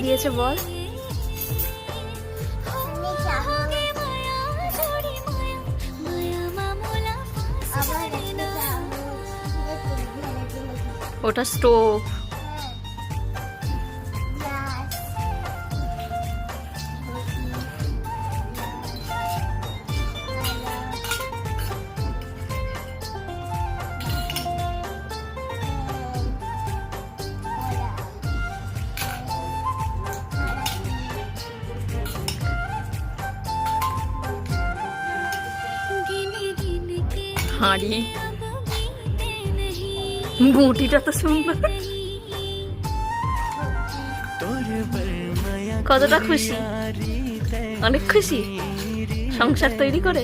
দিয়েছে বল? ওটা স্টোভ। হাঁড়ি, বটিটা তো সুন্দর। কতটা খুশি? অনেক খুশি সংসার তৈরি করে।